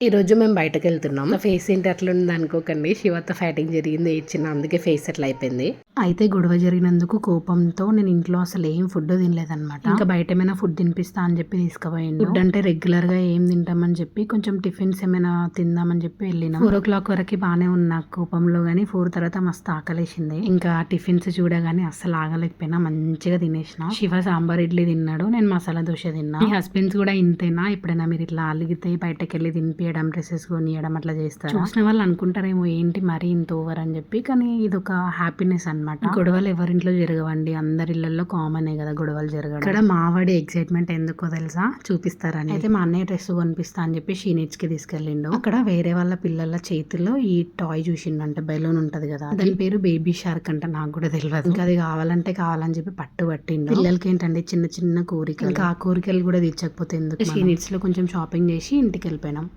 ఈరోజు మేము బయటకు వెళ్తున్నాం. నా ఫేస్ ఏంటి అట్లా ఉంది అనుకోకండి, శివతో ఫైటింగ్ జరిగింది, ఇచ్చిన అందుకే ఫేస్ అట్లా అయిపోయింది. అయితే గొడవ జరిగినందుకు కోపంతో నేను ఇంట్లో అసలు ఏం ఫుడ్ తినలేదన్నమాట. ఇంకా బయట ఏమైనా ఫుడ్ తినిపిస్తా అని చెప్పి తీసుకుపోయిండు. ఫుడ్ అంటే రెగ్యులర్ గా ఏం తింటామని చెప్పి కొంచెం టిఫిన్స్ ఏమైనా తిందామని చెప్పి వెళ్ళినా. 4 o'clock వరకు బానే ఉన్నా కోపంలో గానీ 4 తర్వాత మస్తు ఆకలేసింది. ఇంకా టిఫిన్స్ చూడగానే అస్సలు ఆగలేకపోయినా, మంచిగా తినేసిన. శివ సాంబార్ ఇడ్లీ తిన్నాడు, నేను మసాలా దోశ తిన్నా. మీ హస్బెండ్స్ కూడా ఇంతేనా? ఎప్పుడైనా మీరు ఇట్లా అలిగితే బయటకు వెళ్ళి తినిపించడం, డ్రెస్సెస్ కొనియడం అట్లా చేస్తారు? చూసిన వాళ్ళు అనుకుంటారేమో ఏంటి మరీ ఇంత ఓవర్ అని చెప్పి, కానీ ఇది ఒక హ్యాపీనెస్ అన్నమాట. గొడవలు ఎవరింట్లో జరగవండి, అందరి ఇళ్లలో కామనే కదా గొడవలు జరగడం. ఇక్కడ మావాడి ఎక్సైట్మెంట్ ఎందుకో తెలుసా, చూపిస్తారని. అయితే మా అన్నయ్య డ్రెస్ కొనిపిస్తా అని చెప్పి షీనిట్స్ కి తీసుకెళ్ళిండు. అక్కడ వేరే వాళ్ళ పిల్లల చేతిలో ఈ టాయ్ చూసిండంటే, బెలూన్ ఉంటది కదా, దాని పేరు బేబీ షార్క్ అంట. నాకు కూడా తెలియదు. ఇంకా అది కావాలని చెప్పి పట్టిండు. పిల్లలకి ఏంటంటే చిన్న చిన్న కోరికలు, ఇంకా ఆ కోరికలు కూడా తీర్చకపోతే ఎందుకు. షీనిట్స్ లో కొంచెం షాపింగ్ చేసి ఇంటికి వెళ్ళిపోయినాం.